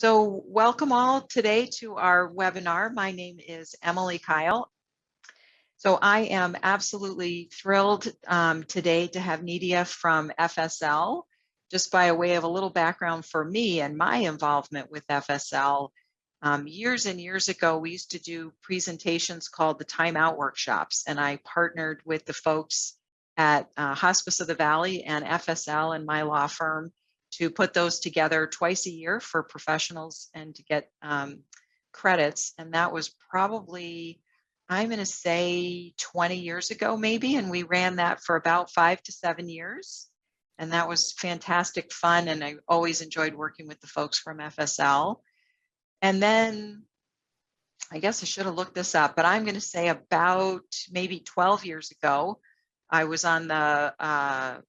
So welcome all today to our webinar. My name is Emily Kile. So I am absolutely thrilled today to have Nydia from FSL. Just by a way of a little background for me and my involvement with FSL, years and years ago, we used to do presentations called the Timeout Workshops, and I partnered with the folks at Hospice of the Valley and FSL and my law firm to put those together twice a year for professionals and to get credits. And that was probably, I'm going to say 20 years ago, maybe. And we ran that for about 5 to 7 years. And that was fantastic fun. And I always enjoyed working with the folks from FSL. And then I guess I should have looked this up, but I'm going to say about maybe 12 years ago, I was on the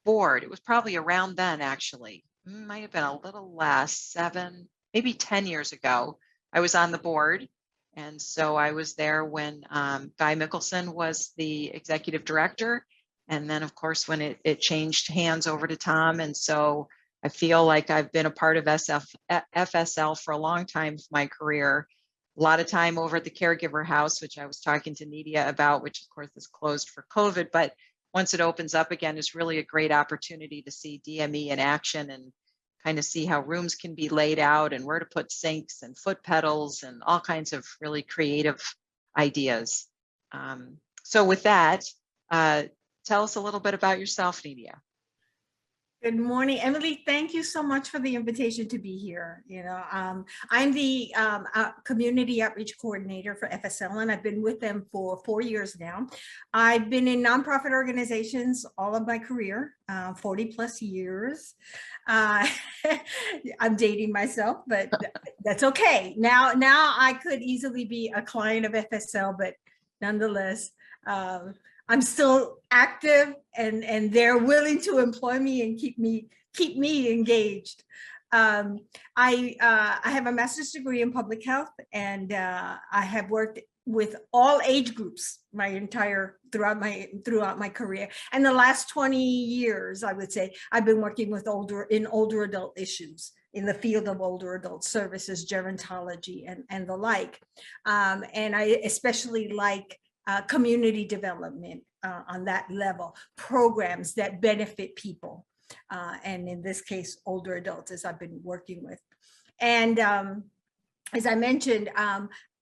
board. It was probably around then, actually. Might have been a little less, 7, maybe 10 years ago. I was on the board. And so I was there when Guy Mickelson was the executive director. And then, of course, when it changed hands over to Tom. And so I feel like I've been a part of FSL for a long time of my career. A lot of time over at the caregiver house, which I was talking to Nydia about, which of course is closed for COVID, but once it opens up again, is really a great opportunity to see DME in action and kind of see how rooms can be laid out and where to put sinks and foot pedals and all kinds of really creative ideas. So with that, tell us a little bit about yourself, Nydia. Good morning, Emily. Thank you so much for the invitation to be here. I'm the community outreach coordinator for FSL, and I've been with them for 4 years now. I've been in nonprofit organizations all of my career, 40 plus years. I'm dating myself, but that's okay. Now I could easily be a client of FSL, but nonetheless, I'm still active, and they're willing to employ me and keep me engaged. I have a master's degree in public health, and I have worked with all age groups throughout my career. And the last 20 years, I would say, I've been working with older adult issues in the field of older adult services, gerontology, and the like. And I especially like community development on that level, programs that benefit people. And in this case, older adults, as I've been working with. And as I mentioned,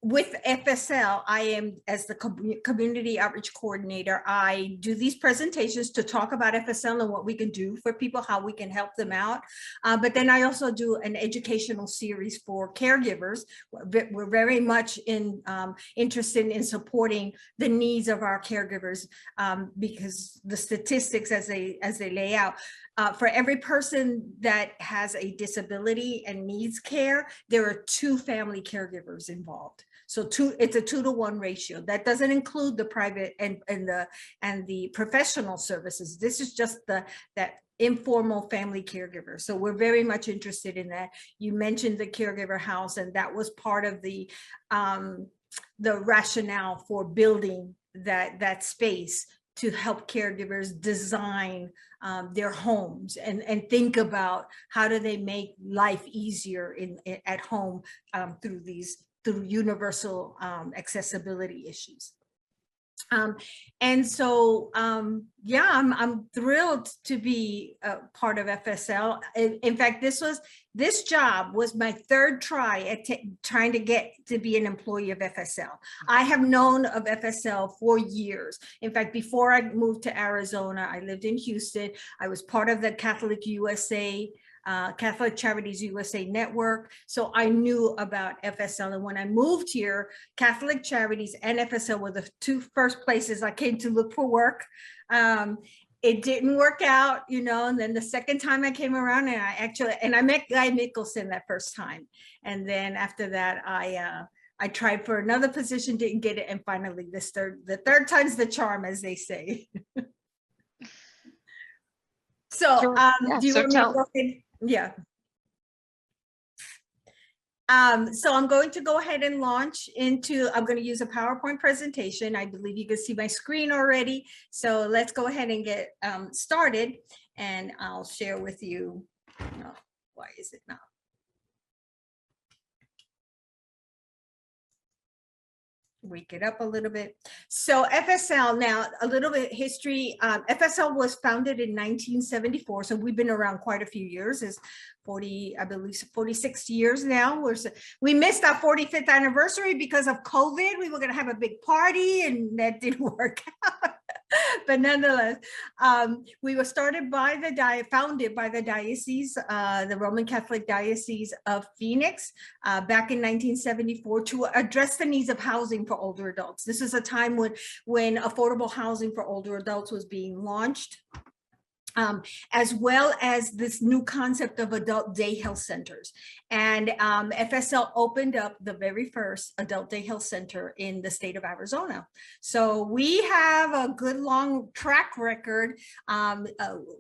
with FSL, I am, as the community outreach coordinator, I do these presentations to talk about FSL and what we can do for people, how we can help them out. But then I also do an educational series for caregivers. We're very much interested in supporting the needs of our caregivers, because the statistics as they lay out, for every person that has a disability and needs care, there are 2 family caregivers involved. So it's a 2-to-1 ratio. That doesn't include the private and the professional services. This is just that informal family caregiver. So we're very much interested in that. You mentioned the caregiver house, and that was part of the rationale for building that space to help caregivers design their homes and think about how do they make life easier at home through universal accessibility issues. And so, yeah, I'm thrilled to be a part of FSL. In fact, this job was my 3rd try at trying to get to be an employee of FSL. I have known of FSL for years. In fact, before I moved to Arizona, I lived in Houston. I was part of the Catholic Charities USA network. So I knew about FSL. And when I moved here, Catholic Charities and FSL were the 2 first places I came to look for work. It didn't work out, and then the second time I came around, and I met Guy Mickelson that first time. And then after that, I tried for another position, didn't get it. And finally, the third time's the charm, as they say. So Sure. do you want me to go ahead? Yeah. So I'm going to go ahead and launch into, I'm going to use a PowerPoint presentation. I believe you can see my screen already. So let's go ahead and get started, and I'll share with you. Why is it not wake it up a little bit. So FSL, now a little bit history. FSL was founded in 1974. So we've been around quite a few years. It's 40, I believe 46 years now. We missed our 45th anniversary because of COVID. We were going to have a big party and that didn't work out. But nonetheless, we were founded by the diocese, the Roman Catholic Diocese of Phoenix, back in 1974 to address the needs of housing for older adults. This is a time when affordable housing for older adults was being launched. As well as this new concept of adult day health centers. And FSL opened up the very first adult day health center in the state of Arizona. So we have a good long track record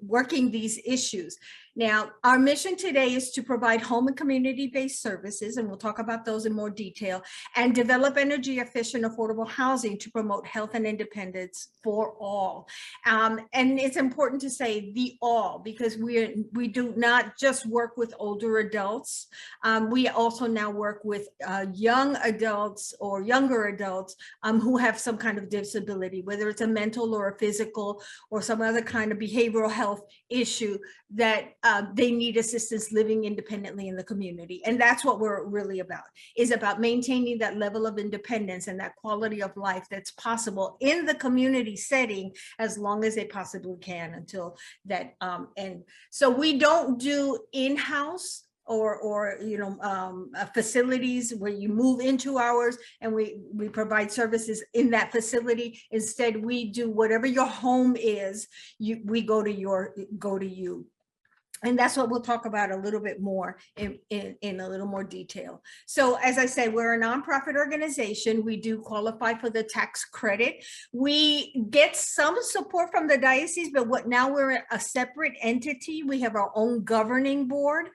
working these issues. Now, our mission today is to provide home and community-based services, and we'll talk about those in more detail, and develop energy-efficient, affordable housing to promote health and independence for all. And it's important to say the all, because we do not just work with older adults. We also now work with young adults or younger adults who have some kind of disability, whether it's a mental or a physical or some other kind of behavioral health issue that they need assistance living independently in the community. And that's what we're really about, is about maintaining that level of independence and that quality of life that's possible in the community setting as long as they possibly can until that end. So we don't do in-house or facilities where you move into ours and we provide services in that facility. Instead, we do whatever your home is, we go to you. And that's what we'll talk about a little bit more in a little more detail. So as I said, we're a nonprofit organization. We do qualify for the tax credit. We get some support from the diocese, but now we're a separate entity. We have our own governing board.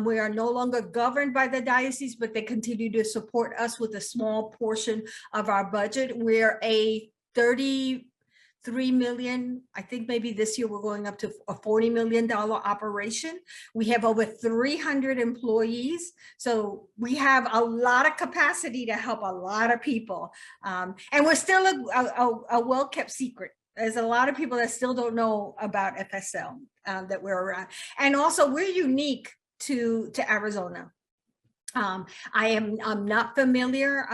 We are no longer governed by the diocese, but they continue to support us with a small portion of our budget. We're a 33 million, I think maybe this year we're going up to a $40 million operation. We have over 300 employees. So we have a lot of capacity to help a lot of people. And we're still a well-kept secret. There's a lot of people that still don't know about FSL that we're around. And also we're unique to Arizona. I'm not familiar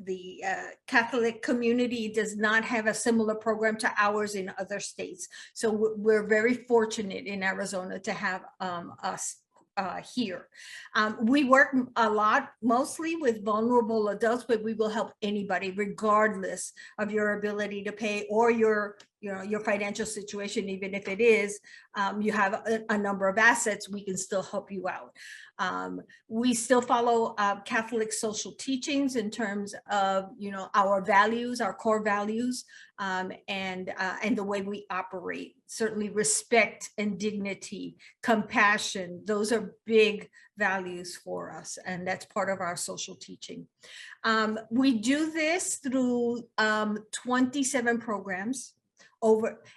the Catholic community does not have a similar program to ours in other states. So we're very fortunate in Arizona to have us here. We work a lot, mostly with vulnerable adults, but we will help anybody regardless of your ability to pay or your financial situation. Even if it is, you have a number of assets, we can still help you out. We still follow Catholic social teachings in terms of, our values, our core values, and the way we operate. Certainly respect and dignity, compassion, those are big values for us, and that's part of our social teaching. We do this through 27 programs.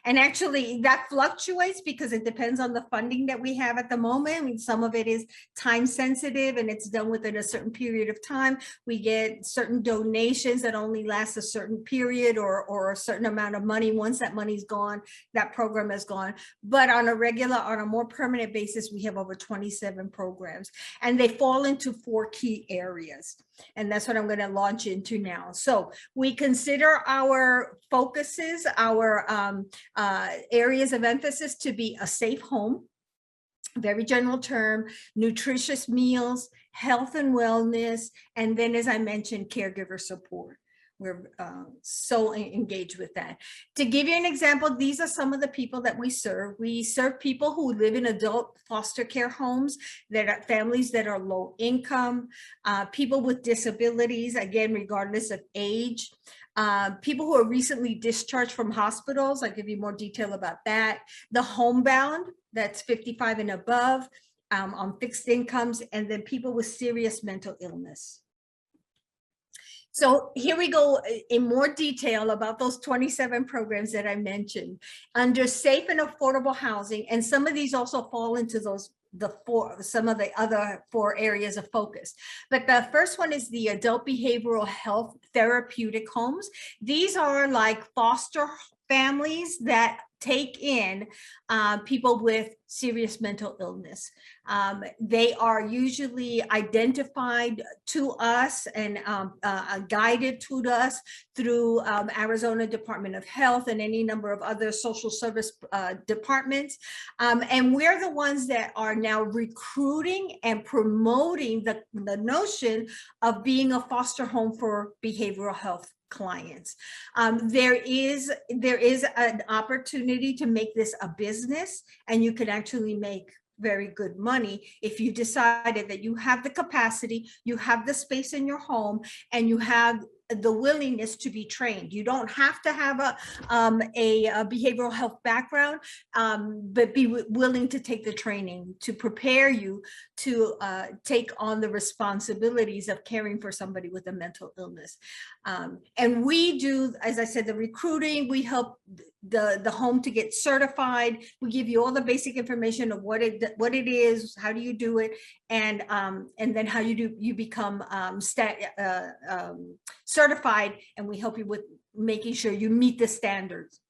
And actually that fluctuates because it depends on the funding that we have at the moment. I mean, some of it is time sensitive and it's done within a certain period of time. We get certain donations that only last a certain period or a certain amount of money. Once that money's gone, that program is gone. But on a more permanent basis, we have over 27 programs, and they fall into 4 key areas. And that's what I'm going to launch into now. So we consider our focuses, our areas of emphasis to be a safe home, very general term, nutritious meals, health and wellness, and then, as I mentioned, caregiver support. We're so engaged with that. To give you an example, these are some of the people that we serve. We serve people who live in adult foster care homes, that are families that are low income, people with disabilities, again, regardless of age, people who are recently discharged from hospitals. I'll give you more detail about that. The homebound, that's 55 and above, on fixed incomes, and then people with serious mental illness. So here we go in more detail about those 27 programs that I mentioned under safe and affordable housing. And some of these also fall into those some of the other 4 areas of focus. But the first one is the adult behavioral health therapeutic homes. These are like foster families that take in people with serious mental illness. They are usually identified to us and guided to us through Arizona Department of Health and any number of other social service departments. And we're the ones that are now recruiting and promoting the notion of being a foster home for behavioral health clients. There is an opportunity to make this a business, and you can actually make very good money if you decided that you have the capacity, you have the space in your home, and you have the willingness to be trained. You don't have to have a behavioral health background, but be willing to take the training to prepare you to take on the responsibilities of caring for somebody with a mental illness. And we do, as I said, the recruiting. We help the home to get certified. We give you all the basic information of what it is, how do you do it, and then how you become certified, and we help you with making sure you meet the standards.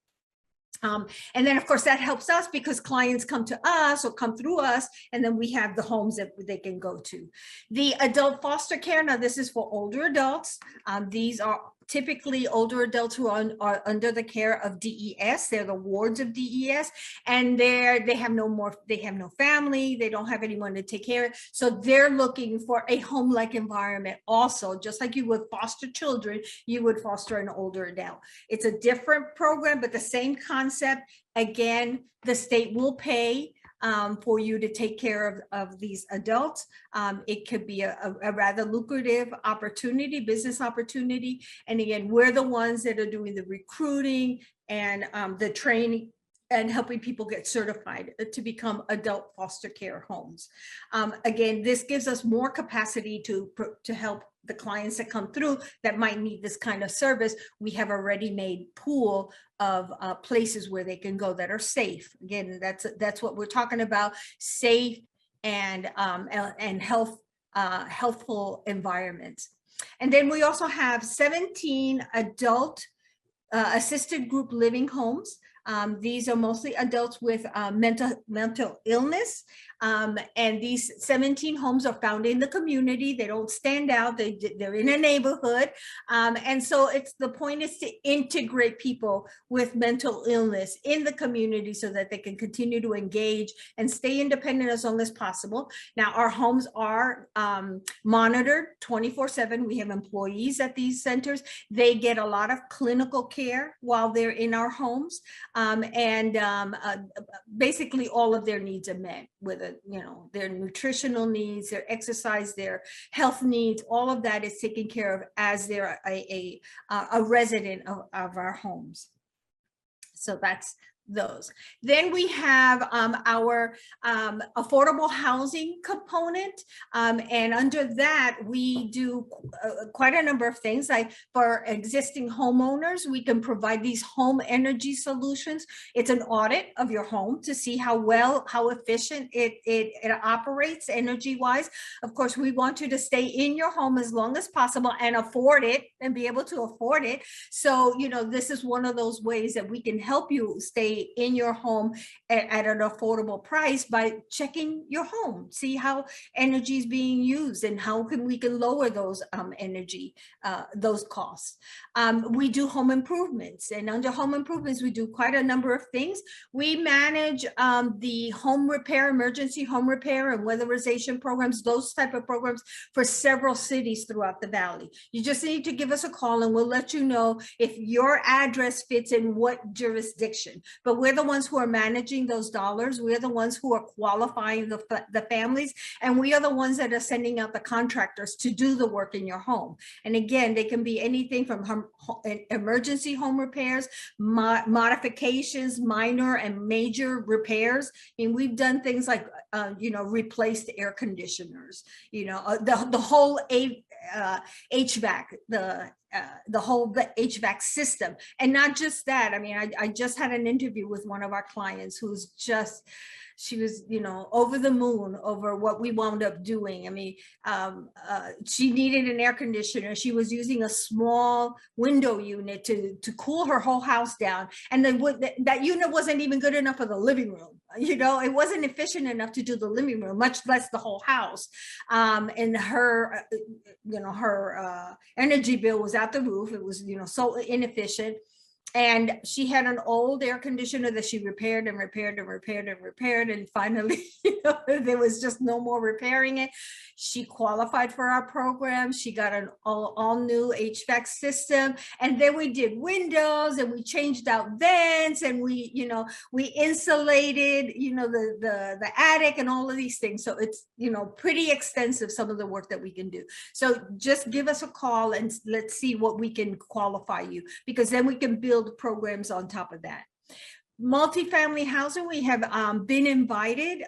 And then, of course, that helps us because clients come to us or come through us, and then we have the homes that they can go to. The adult foster care, now this is for older adults. These are typically older adults who are under the care of DES. They're the wards of DES, and they have no family. They don't have anyone to take care of. So they're looking for a home-like environment also. Just like you would foster children, you would foster an older adult. It's a different program, but the same concept. Again, the state will pay for you to take care of these adults. It could be a rather lucrative opportunity, business opportunity. And again, we're the ones that are doing the recruiting and the training and helping people get certified to become adult foster care homes. Again, this gives us more capacity to help the clients that come through that might need this kind of service. We have a ready-made pool of places where they can go that are safe. Again, that's what we're talking about: safe and healthful environments. And then we also have 17 adult assisted group living homes. These are mostly adults with mental illness. And these 17 homes are found in the community. They don't stand out. They're in a neighborhood. And so the point is to integrate people with mental illness in the community so that they can continue to engage and stay independent as long as possible. Now, our homes are monitored 24/7. We have employees at these centers. They get a lot of clinical care while they're in our homes. Basically all of their needs are met, whether their nutritional needs, their exercise, their health needs, all of that is taken care of as they're a resident of our homes. So that's those. Then we have our affordable housing component, and under that we do quite a number of things. Like for existing homeowners, we can provide these home energy solutions. It's an audit of your home to see how efficient it operates energy wise. Of course, we want you to stay in your home as long as possible and afford it and be able to afford it. So this is one of those ways that we can help you stay in your home at an affordable price by checking your home, see how energy is being used and how we can lower those those costs. We do home improvements, and under home improvements we do quite a number of things. We manage the home repair, emergency home repair and weatherization programs, those type of programs for several cities throughout the valley. You just need to give us a call and we'll let you know if your address fits in what jurisdiction. But we're the ones who are managing those dollars. We're the ones who are qualifying the families, and we are the ones that are sending out the contractors to do the work in your home. And again, they can be anything from emergency home repairs, modifications, minor and major repairs. I mean, we've done things like replaced air conditioners, the whole HVAC, the whole HVAC system. And not just that, I mean, I just had an interview with one of our clients who's just She was, you know, over the moon over what we wound up doing. I mean, she needed an air conditioner. She was using a small window unit to cool her whole house down. And then that unit wasn't even good enough for the living room. You know, it wasn't efficient enough to do the living room, much less the whole house. And her, you know, her energy bill was out the roof. It was, you know, so inefficient. And she had an old air conditioner that she repaired and repaired and repaired and repaired. And finally, you know, there was just no more repairing it. She qualified for our program. She got an all new HVAC system. And then we did windows and we changed out vents and we, you know, we insulated, you know, the attic and all of these things. So it's, you know, pretty extensive, some of the work that we can do. So just give us a call and let's see what we can qualify you, because then we can build programs on top of that. Multifamily housing, we have been invited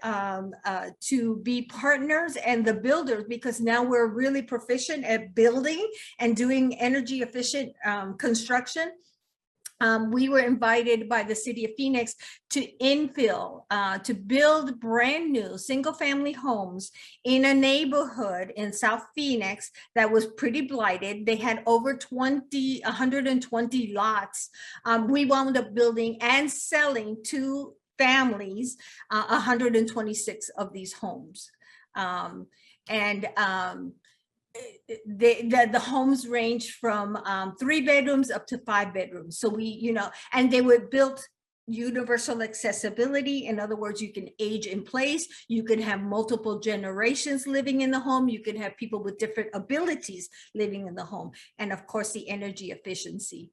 to be partners and the builders, because now we're really proficient at building and doing energy efficient construction. We were invited by the city of Phoenix to infill, to build brand new single family homes in a neighborhood in South Phoenix that was pretty blighted. They had over 120 lots. We wound up building and selling to families 126 of these homes. The homes range from 3 bedrooms up to 5 bedrooms. So we, you know, and they were built universal accessibility. In other words, you can age in place, you can have multiple generations living in the home, you can have people with different abilities living in the home, and of course the energy efficiency.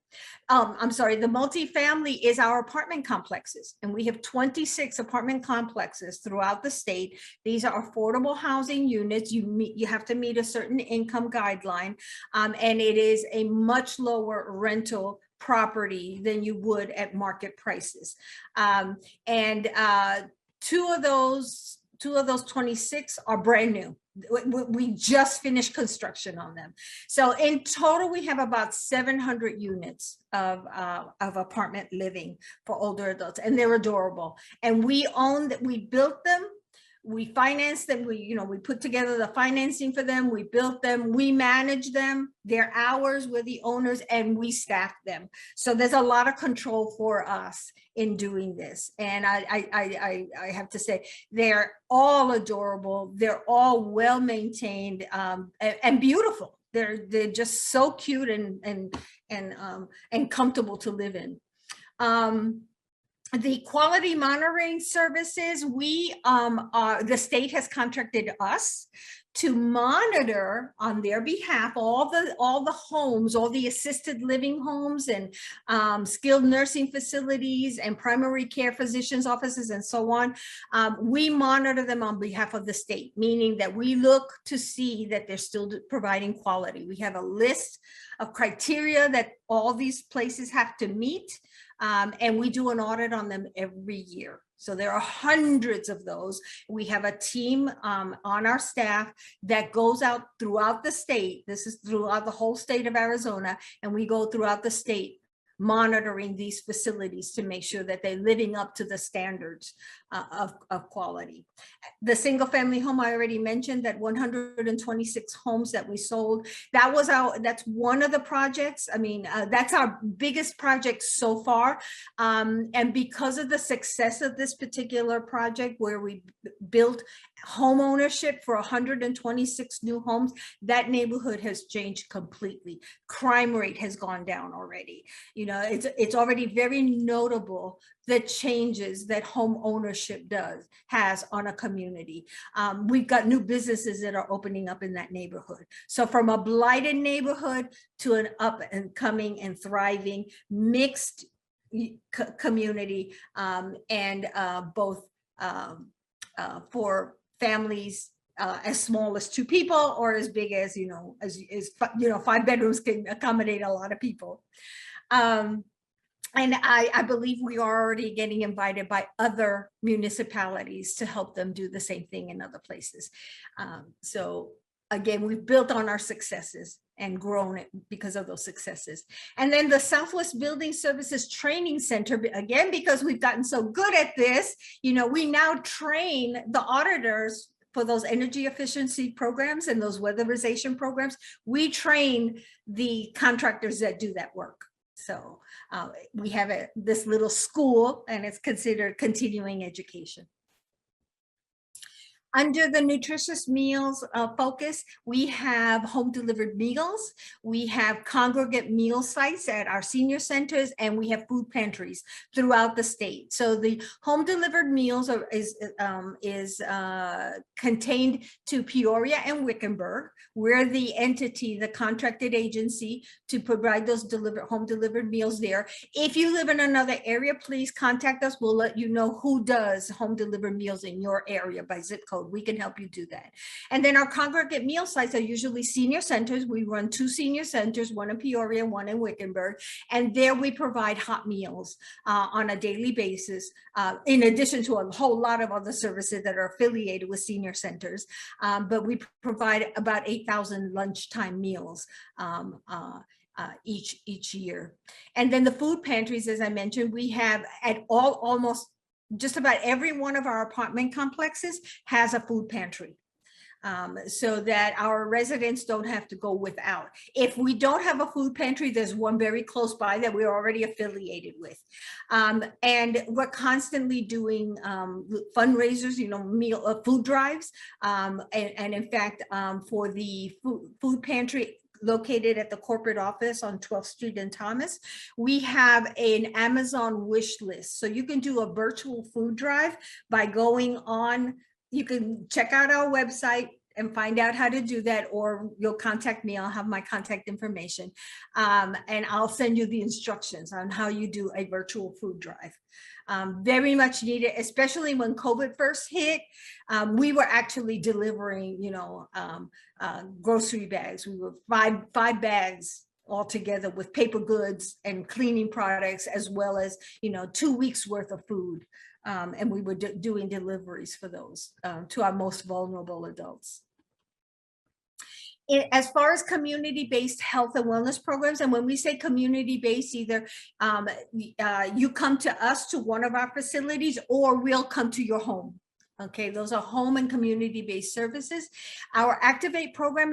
I'm sorry, the multifamily is our apartment complexes, and we have 26 apartment complexes throughout the state. These are affordable housing units. You have to meet a certain income guideline, and it is a much lower rental property than you would at market prices. Two of those 26 are brand new. We just finished construction on them. So in total, we have about 700 units of apartment living for older adults, and they're adorable. And we built them. We financed them. We put together the financing for them. We built them. We manage them. They're ours. We're the owners, and we staff them. So there's a lot of control for us in doing this. And I have to say, they're all adorable. They're all well maintained and beautiful. They're just so cute and comfortable to live in. The quality monitoring services, the state has contracted us to monitor on their behalf all the homes, all the assisted living homes and skilled nursing facilities and primary care physicians' offices and so on. We monitor them on behalf of the state, meaning that we look to see that they're still providing quality. We have a list of criteria that all these places have to meet. And we do an audit on them every year. So there are hundreds of those. We have a team on our staff that goes out throughout the state. This is throughout the whole state of Arizona. And we go throughout the state monitoring these facilities to make sure that they're living up to the standards of quality. The single family home, I already mentioned that 126 homes that we sold. That's one of the projects. I mean, that's our biggest project so far. And because of the success of this particular project, where we built home ownership for 126 new homes, that neighborhood has changed completely. Crime rate has gone down already. You know, it's already very notable the changes that home ownership has on a community. We've got new businesses that are opening up in that neighborhood. So from a blighted neighborhood to an up and coming and thriving mixed community, and both for families as small as 2 people or as big as, as 5 bedrooms can accommodate a lot of people. And I believe we are already getting invited by other municipalities to help them do the same thing in other places. So again, we've built on our successes and grown it because of those successes. And then the Southwest Building Services Training Center, again, because we've gotten so good at this, you know, we now train the auditors for those energy efficiency programs and those weatherization programs. We train the contractors that do that work. So we have this little school, and it's considered continuing education. Under the nutritious meals focus, we have home delivered meals, we have congregate meal sites at our senior centers, and we have food pantries throughout the state. So the home delivered meals is contained to Peoria and Wickenburg. We're the entity, the contracted agency to provide those home delivered meals there. If you live in another area, please contact us. We'll let you know who does home delivered meals in your area by zip code. We can help you do that. And then our congregate meal sites are usually senior centers. We run 2 senior centers, one in Peoria and one in Wickenburg. And there we provide hot meals on a daily basis, in addition to a whole lot of other services that are affiliated with senior centers. But we provide about 8,000 lunchtime meals each year. And then the food pantries, as I mentioned, we have at almost just about every one of our apartment complexes has a food pantry, so that our residents don't have to go without. If we don't have a food pantry, there's one very close by that we're already affiliated with. And we're constantly doing fundraisers, you know, food drives. And in fact, for the food pantry located at the corporate office on 12th Street in Thomas, we have an Amazon wish list. So you can do a virtual food drive by going on, you can check out our website and find out how to do that, or you'll contact me. I'll have my contact information, and I'll send you the instructions on how you do a virtual food drive. Very much needed, especially when COVID first hit. We were actually delivering, you know, grocery bags. We were five bags altogether with paper goods and cleaning products, as well as, you know, 2 weeks worth of food. And we were doing deliveries for those to our most vulnerable adults. As far as community-based health and wellness programs, and when we say community-based, either you come to us to one of our facilities, or we'll come to your home. Okay, those are home and community-based services. Our Activate program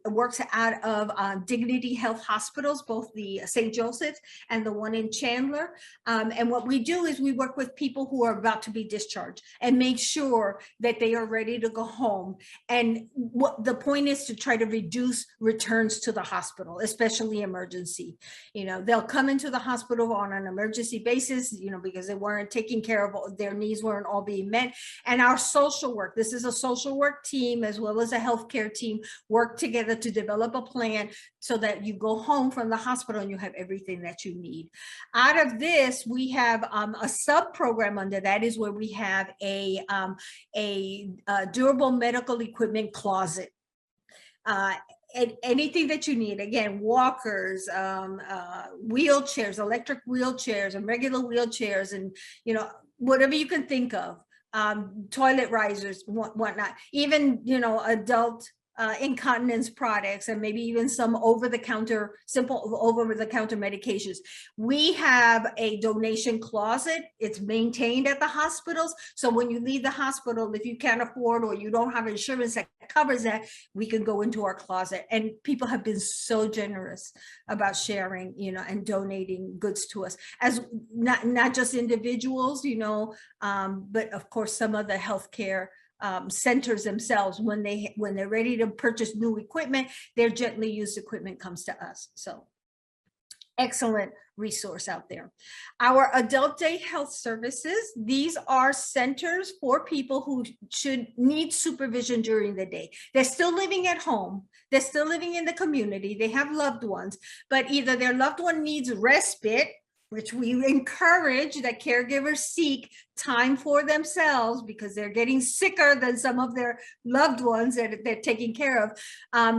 works out of Dignity Health Hospitals, both the St. Joseph's and the one in Chandler. And what we do is we work with people who are about to be discharged and make sure that they are ready to go home. And what the point is to try to reduce returns to the hospital, especially emergency. You know, they'll come into the hospital on an emergency basis, you know, because they weren't taking care of, their needs weren't all being met. And our social work, this is a social work team as well as a healthcare team, work together to develop a plan so that you go home from the hospital and you have everything that you need. Out of this, we have a sub program under that is where we have a durable medical equipment closet. And anything that you need, again, walkers, wheelchairs, electric wheelchairs and regular wheelchairs, and, you know, whatever you can think of. Toilet risers, whatnot, even, you know, adult incontinence products, and maybe even some simple over-the-counter medications. We have a donation closet. It's maintained at the hospitals. So when you leave the hospital, if you can't afford or you don't have insurance that covers that, we can go into our closet. And people have been so generous about sharing, you know, and donating goods to us, as not just individuals, you know, but of course some of the healthcare centers themselves, when they're ready to purchase new equipment, their gently used equipment comes to us. So excellent resource out there. Our adult day health services, these are centers for people who need supervision during the day. They're still living at home. They're still living in the community. They have loved ones, but either their loved one needs respite, which we encourage that caregivers seek time for themselves because they're getting sicker than some of their loved ones that they're taking care of.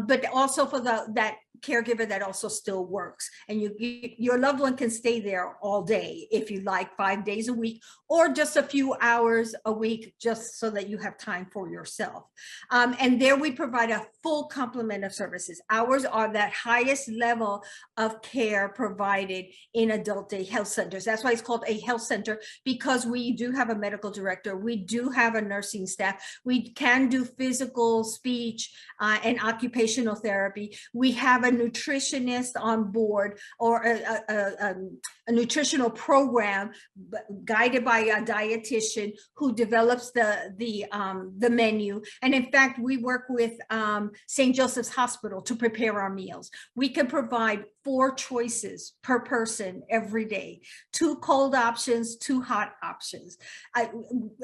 But also for that caregiver that also still works, and your loved one can stay there all day if you like, 5 days a week, or just a few hours a week, just so that you have time for yourself. And there we provide a full complement of services. Ours are that highest level of care provided in adult day health centers. That's why it's called a health center, because we do have a medical director, we do have a nursing staff, we can do physical, speech, and occupational therapy. We have a nutritionist on board, or a nutritional program guided by a dietitian who develops the menu. And in fact, we work with St. Joseph's Hospital to prepare our meals. We can provide 4 choices per person every day, 2 cold options, 2 hot options.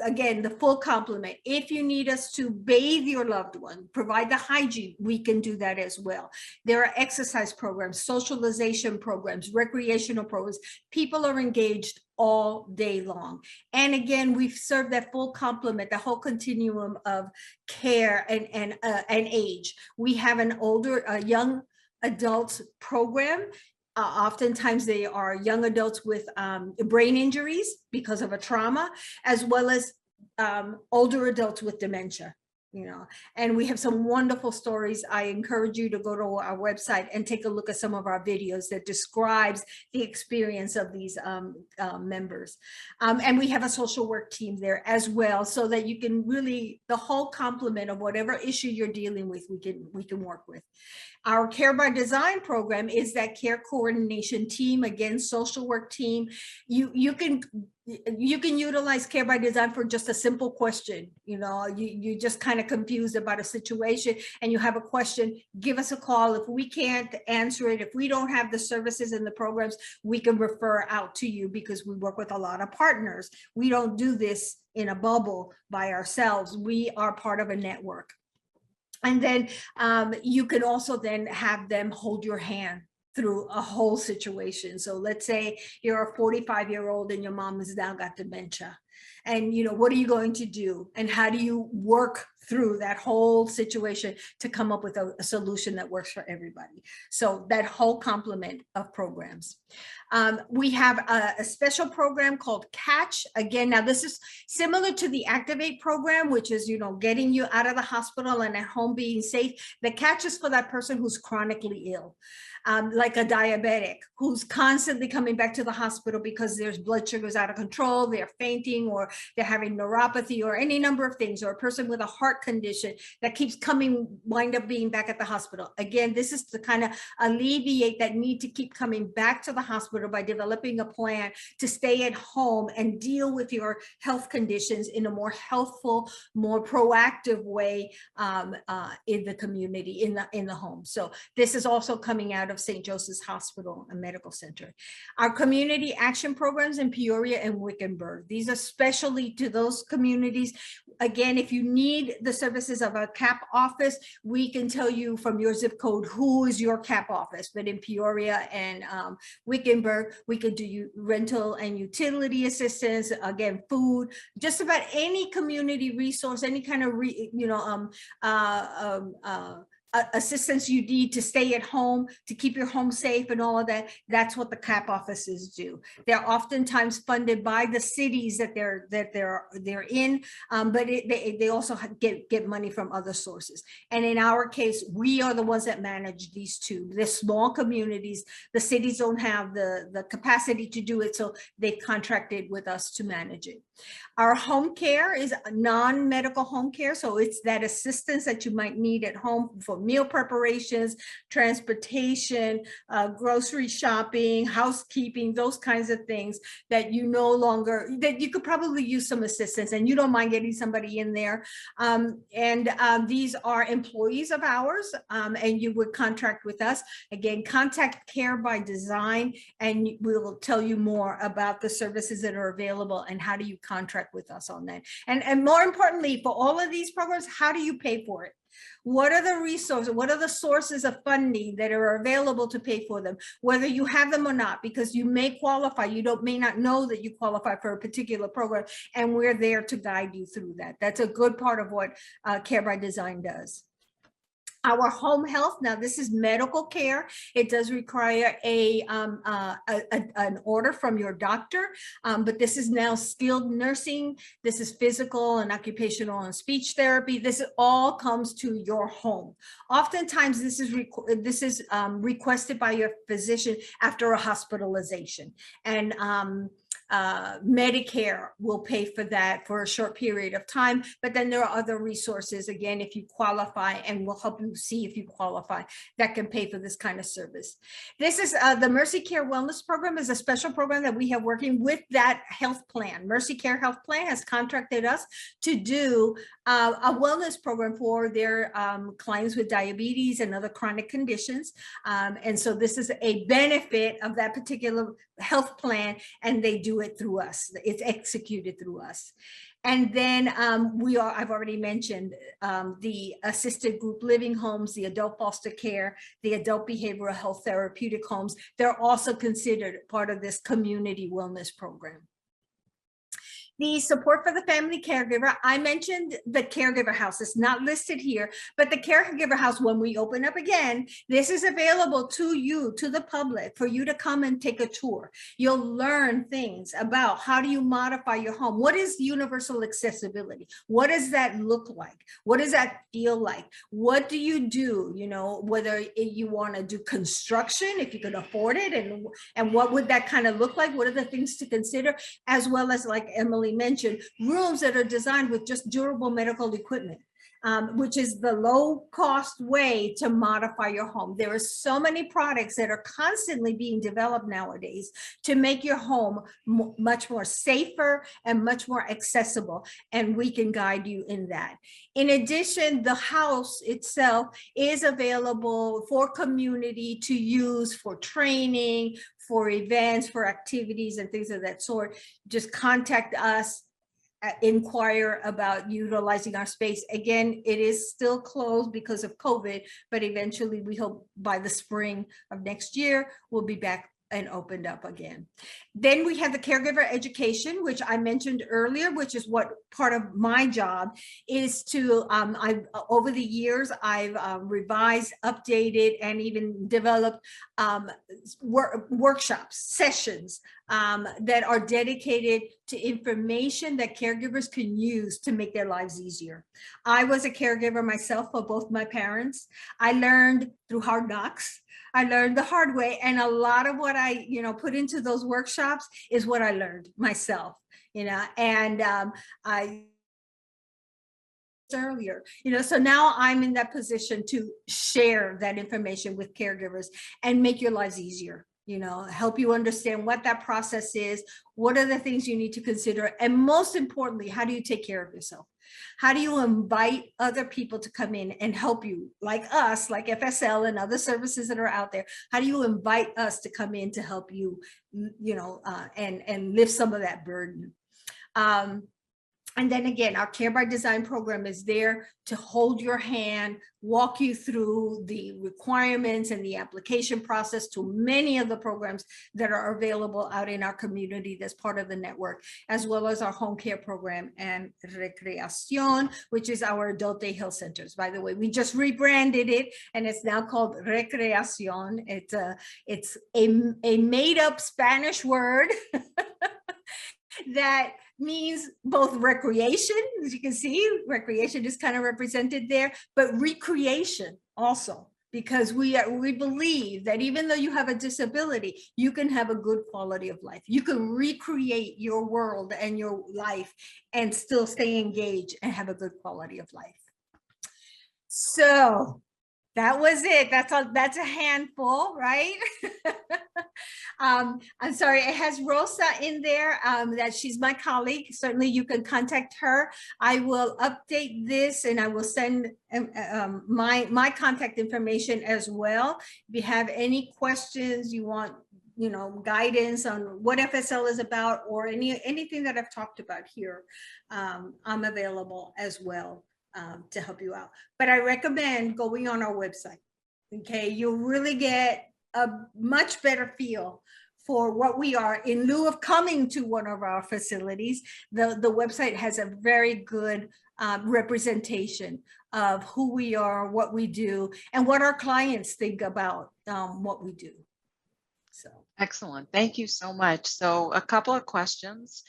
Again, the full complement. If you need us to bathe your loved one, provide the hygiene, we can do that as well. There are exercise programs, socialization programs, recreational programs. People are engaged all day long. And again, we've served that full complement, the whole continuum of care and age. We have a young adults program. Oftentimes they are young adults with brain injuries because of a trauma, as well as older adults with dementia. And we have some wonderful stories. I encourage you to go to our website and take a look at some of our videos that describes the experience of these members. And we have a social work team there as well, so that you can really, the whole complement of whatever issue you're dealing with, we can work with. Our Care by Design program is that care coordination team, again, social work team. You can utilize Care by Design for just a simple question. You just kind of confused about a situation and you have a question, give us a call. If we can't answer it, if we don't have the services and the programs, we can refer out to you, because we work with a lot of partners. We don't do this in a bubble by ourselves. We are part of a network. And then you can also then have them hold your hand through a whole situation. So let's say you're a 45-year-old and your mom has now got dementia. And what are you going to do? And how do you work through that whole situation to come up with a solution that works for everybody? So that whole complement of programs. We have a special program called Catch. Again, now this is similar to the Activate program, which is, getting you out of the hospital and at home being safe. The Catch is for that person who's chronically ill. Like a diabetic who's constantly coming back to the hospital because their blood sugars out of control, they're fainting, or they're having neuropathy, or any number of things, or a person with a heart condition that keeps wind up being back at the hospital. Again, this is to kind of alleviate that need to keep coming back to the hospital by developing a plan to stay at home and deal with your health conditions in a more healthful, more proactive way in the community, in the home. So this is also coming out of St. Joseph's Hospital and Medical Center. Our community action programs in Peoria and Wickenburg, these are specially to those communities. Again, if you need the services of a CAP office, we can tell you from your zip code who is your CAP office. But in Peoria and Wickenburg, we could do you rental and utility assistance, again, food, just about any community resource, any kind of assistance you need to stay at home, to keep your home safe and all of that. That's what the CAP offices do. They're oftentimes funded by the cities that they're in, but they also get money from other sources. And in our case, we are the ones that manage these two. They're small communities. The cities don't have the capacity to do it, so they contracted with us to manage it. Our home care is non-medical home care. So it's that assistance that you might need at home for meal preparations, transportation, grocery shopping, housekeeping, those kinds of things that that you could probably use some assistance and you don't mind getting somebody in there. These are employees of ours, and you would contract with us. Again, contact Care by Design and we'll tell you more about the services that are available and how do you contract with us on that. And more importantly, for all of these programs, how do you pay for it? What are the resources? What are the sources of funding that are available to pay for them, whether you have them or not, because you may qualify. You may not know that you qualify for a particular program, and we're there to guide you through that. That's a good part of what Care by Design does. Our home health, now this is medical care. It does require an order from your doctor, but this is now skilled nursing. This is physical and occupational and speech therapy. This all comes to your home. Oftentimes, this is requested by your physician after a hospitalization, and Medicare will pay for that for a short period of time, but then there are other resources, again, if you qualify, and we'll help you see if you qualify, that can pay for this kind of service. This is the Mercy Care Wellness Program is a special program that we have working with that health plan. Mercy Care Health Plan has contracted us to do a wellness program for their clients with diabetes and other chronic conditions. And so this is a benefit of that particular health plan, and they do it through us. It's executed through us. And then I've already mentioned the assisted group living homes, the adult foster care, the adult behavioral health therapeutic homes. They're also considered part of this community wellness program. The support for the family caregiver, I mentioned the caregiver house. It's not listed here, but the caregiver house, when we open up again, this is available to you, to the public, for you to come and take a tour. You'll learn things about how do you modify your home? What is universal accessibility? What does that look like? What does that feel like? What do you do? You know, whether you want to do construction, if you can afford it, and what would that kind of look like? What are the things to consider? As well as, like Emily mentioned, rooms that are designed with just durable medical equipment, which is the low cost way to modify your home. There are so many products that are constantly being developed nowadays to make your home much more safer and much more accessible, and we can guide you in that. In addition, the house itself is available for community to use for training, for events, for activities and things of that sort. Just contact us, inquire about utilizing our space. Again, it is still closed because of COVID, but eventually we hope by the spring of next year, we'll be back and opened up again. Then we have the caregiver education, which I mentioned earlier, which is what part of my job is to, over the years, I've revised, updated, and even developed workshops, sessions that are dedicated to information that caregivers can use to make their lives easier. I was a caregiver myself for both my parents. I learned through hard knocks. I learned the hard way, and a lot of what I, put into those workshops is what I learned myself, and I earlier, so now I'm in that position to share that information with caregivers and make your lives easier, help you understand what that process is, what are the things you need to consider, and most importantly, how do you take care of yourself? How do you invite other people to come in and help you, like us, like FSL and other services that are out there? How do you invite us to come in to help you, and lift some of that burden? And then again, our Care by Design program is there to hold your hand, walk you through the requirements and the application process to many of the programs that are available out in our community that's part of the network, as well as our home care program and Recreación, which is our adult day health centers. By the way, we just rebranded it and it's now called Recreación. It's a made up Spanish word that means both recreation, as you can see, recreation is kind of represented there, but recreation also, because we believe that even though you have a disability, you can have a good quality of life. You can recreate your world and your life and still stay engaged and have a good quality of life. So that was it. That's a handful, right? I'm sorry, it has Rosa in there, that she's my colleague. Certainly you can contact her. I will update this and I will send my contact information as well. If you have any questions, you want guidance on what FSL is about, or anything that I've talked about here, I'm available as well to help you out. But I recommend going on our website. Okay, you'll really get a much better feel for what we are in lieu of coming to one of our facilities. The website has a very good representation of who we are, what we do, and what our clients think about what we do. So. Excellent. Thank you so much. So a couple of questions.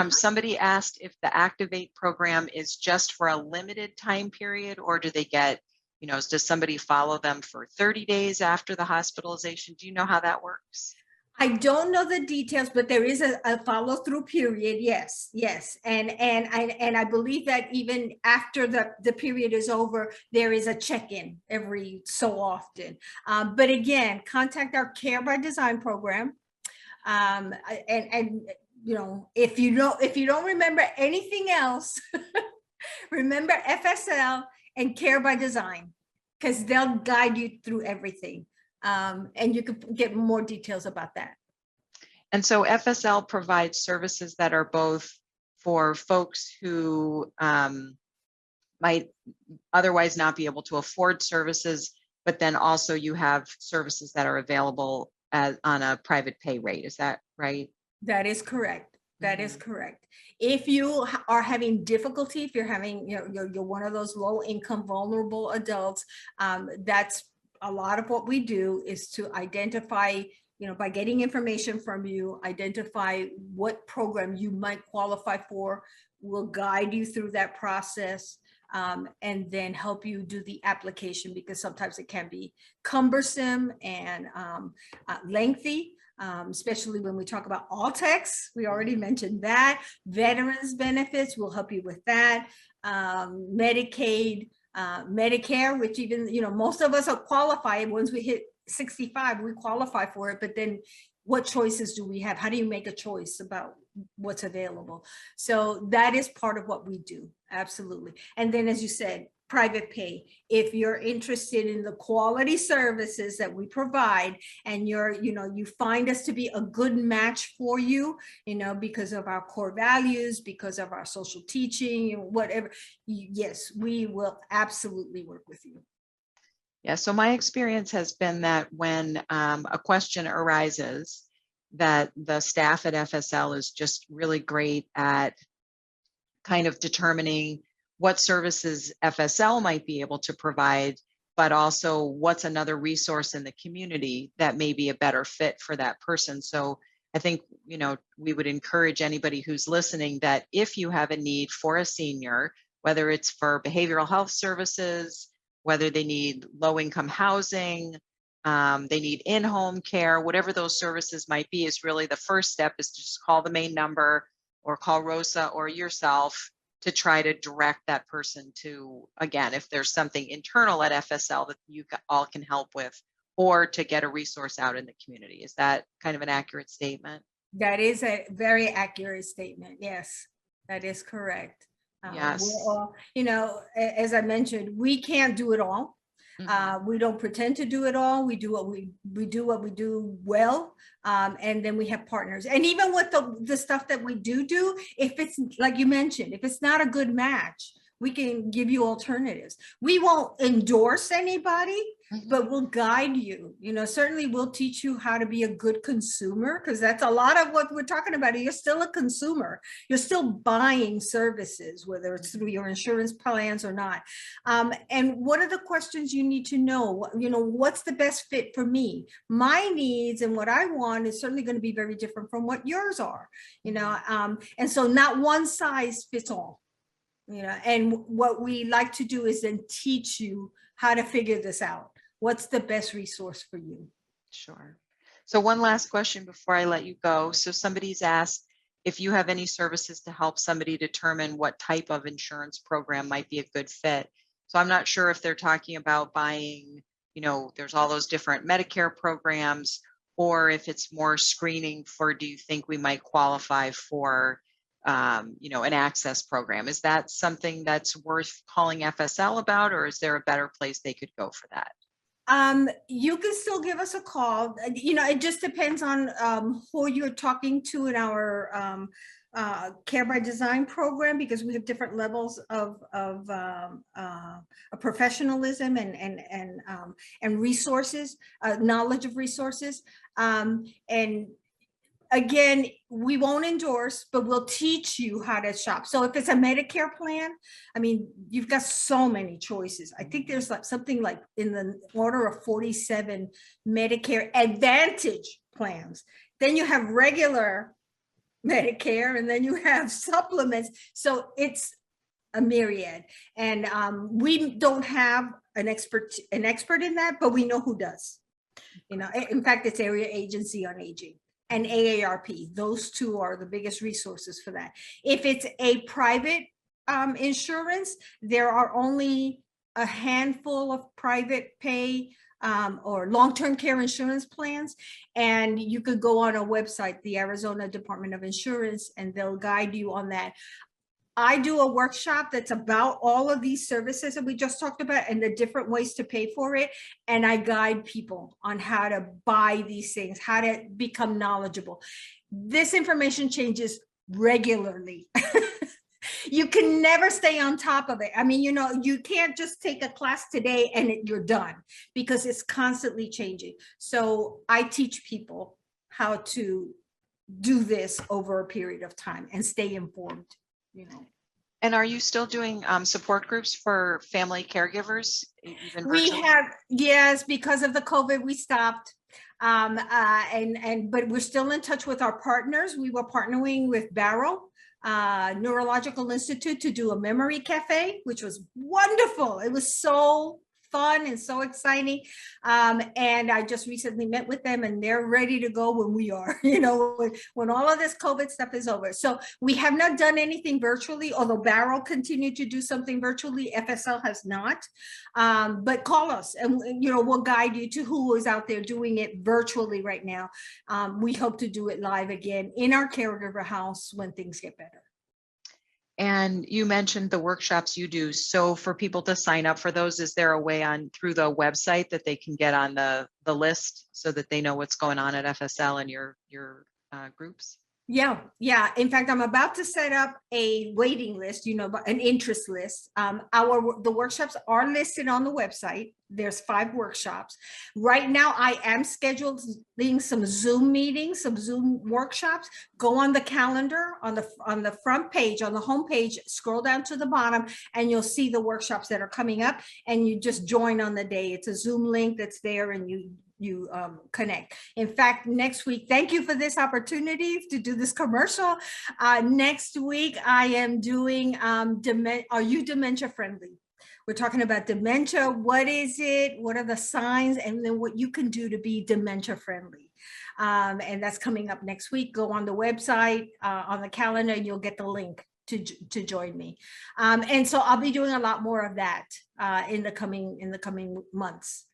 Somebody asked if the Activate program is just for a limited time period, or do they get, does somebody follow them for 30 days after the hospitalization? Do you know how that works? I don't know the details, but there is a follow-through period. Yes, yes. And I believe that even after the period is over, there is a check-in every so often. But again, contact our Care by Design program. If you don't remember anything else, remember FSL and Care by Design, because they'll guide you through everything. And you could get more details about that. And so FSL provides services that are both for folks who might otherwise not be able to afford services, but then also you have services that are available on a private pay rate. Is that right? That is correct. That is correct. If you are having difficulty, if you're having, you're one of those low income vulnerable adults, that's a lot of what we do is to identify, by getting information from you, identify what program you might qualify for. We'll guide you through that process, and then help you do the application, because sometimes it can be cumbersome and lengthy. Especially when we talk about All-Tex, we already mentioned that. Veterans benefits, will help you with that. Medicaid, Medicare, which even, most of us are qualified. Once we hit 65, we qualify for it, but then what choices do we have? How do you make a choice about what's available? So that is part of what we do, absolutely. And then, as you said, private pay. If you're interested in the quality services that we provide, and you find us to be a good match for you, because of our core values, because of our social teaching, whatever, yes, we will absolutely work with you. Yeah, so my experience has been that when a question arises, that the staff at FSL is just really great at kind of determining what services FSL might be able to provide, but also what's another resource in the community that may be a better fit for that person. So I think, we would encourage anybody who's listening that if you have a need for a senior, whether it's for behavioral health services, whether they need low-income housing, they need in-home care, whatever those services might be, is really the first step is to just call the main number or call Rosa or yourself to try to direct that person to, again, if there's something internal at FSL that you all can help with, or to get a resource out in the community. Is that kind of an accurate statement? That is a very accurate statement. Yes, that is correct. Yes. We're all, as I mentioned, we can't do it all. We don't pretend to do it all. We do what we do well. And then we have partners. And even with the stuff that we do, if it's like you mentioned, if it's not a good match, we can give you alternatives. We won't endorse anybody, but we'll guide you. Certainly we'll teach you how to be a good consumer, because that's a lot of what we're talking about. You're still a consumer. You're still buying services, whether it's through your insurance plans or not. And what are the questions you need to know? What's the best fit for me? My needs and what I want is certainly going to be very different from what yours are. And so not one size fits all. And what we like to do is then teach you how to figure this out. What's the best resource for you? Sure. So one last question before I let you go. So somebody's asked if you have any services to help somebody determine what type of insurance program might be a good fit. So I'm not sure if they're talking about buying, there's all those different Medicare programs, or if it's more screening for, do you think we might qualify for an access program? Is that something that's worth calling FSL about, or is there a better place they could go for that? You can still give us a call. It just depends on who you're talking to in our Care by Design program, because we have different levels of professionalism and resources, knowledge of resources. And again, we won't endorse, but we'll teach you how to shop. So if it's a Medicare plan, I mean, you've got so many choices. I think there's like something like in the order of 47 Medicare Advantage plans. Then you have regular Medicare, and then you have supplements. So it's a myriad. And we don't have an expert in that, but we know who does. You know, in fact, it's Area Agency on Aging and AARP. Those two are the biggest resources for that. If it's a private insurance, there are only a handful of private pay or long-term care insurance plans. And you could go on a website, the Arizona Department of Insurance, and they'll guide you on that. I do a workshop that's about all of these services that we just talked about and the different ways to pay for it. And I guide people on how to buy these things, how to become knowledgeable. This information changes regularly. You can never stay on top of it. I mean, you know, you can't just take a class today and you're done, because it's constantly changing. So I teach people how to do this over a period of time and stay informed. You know. And are you still doing support groups for family caregivers? Even we virtually? have, yes, because of the COVID, we stopped. But we're still in touch with our partners. We were partnering with Barrow Neurological Institute to do a memory cafe, which was wonderful. It was so fun and so exciting. And I just recently met with them, and they're ready to go when we are, you know, when all of this COVID stuff is over. So we have not done anything virtually, although Barrow continued to do something virtually. FSL has not. But call us and, you know, we'll guide you to who is out there doing it virtually right now. We hope to do it live again in our caregiver house when things get better. And you mentioned the workshops you do. So for people to sign up for those, is there a way on through the website that they can get on the list so that they know what's going on at FSL and your groups? Yeah. In fact, I'm about to set up a waiting list, you know, an interest list. The workshops are listed on the website. There's 5 workshops. Right now, I am scheduling some Zoom meetings, some Zoom workshops. Go on the calendar on the front page, on the home page, scroll down to the bottom, and you'll see the workshops that are coming up, and you just join on the day. It's a Zoom link that's there, and you connect. In fact, next week, thank you for this opportunity to do this commercial. Next week, I am doing, are you dementia friendly? We're talking about dementia. What is it? What are the signs? And then what you can do to be dementia friendly. And that's coming up next week. Go on the website, on the calendar, and you'll get the link to join me. And so I'll be doing a lot more of that in the coming months.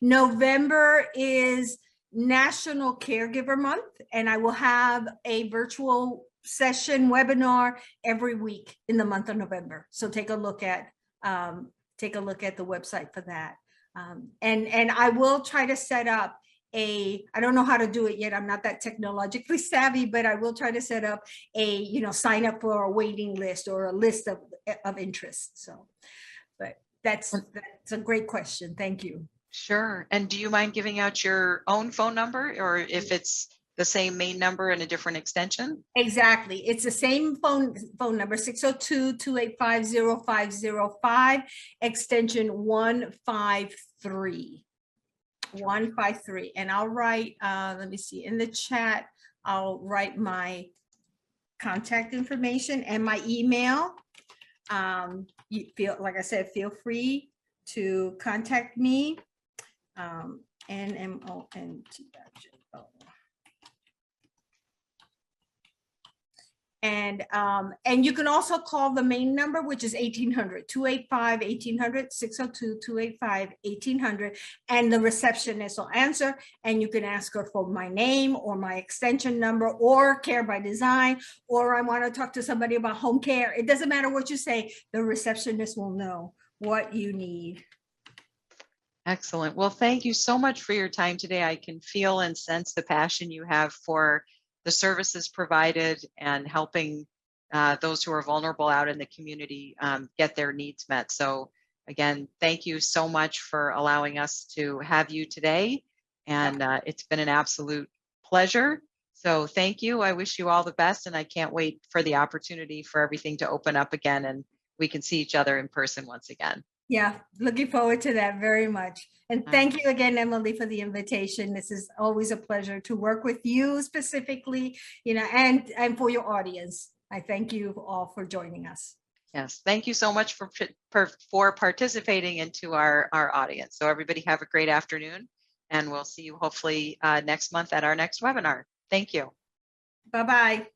November is National Caregiver Month, and I will have a virtual session webinar every week in the month of November. So take a look at the website for that. And I will try to set up I don't know how to do it yet. I'm not that technologically savvy, but I will try to set up sign up for a waiting list or a list of interests. So, but that's a great question. Thank you. Sure. And do you mind giving out your own phone number, or if it's the same main number and a different extension? Exactly. It's the same phone number, 602-285-0505, extension 153. 153. And I'll write, let me see, in the chat, I'll write my contact information and my email. Like I said, feel free to contact me. NMONT.JO. And you can also call the main number, which is 800-285-1800, 602-285-1800, and the receptionist will answer, and you can ask her for my name or my extension number or Care by Design, or I want to talk to somebody about home care. It doesn't matter what you say, the receptionist will know what you need. Excellent. Well, thank you so much for your time today. I can feel and sense the passion you have for the services provided and helping those who are vulnerable out in the community get their needs met. So again, thank you so much for allowing us to have you today. And it's been an absolute pleasure. So thank you. I wish you all the best, and I can't wait for the opportunity for everything to open up again and we can see each other in person once again. Yeah, looking forward to that very much. And All thank you again, Emily, for the invitation. This is always a pleasure to work with you specifically, and for your audience. I thank you all for joining us. Yes, thank you so much for participating into our audience. So everybody have a great afternoon, and we'll see you hopefully next month at our next webinar. Thank you. Bye-bye.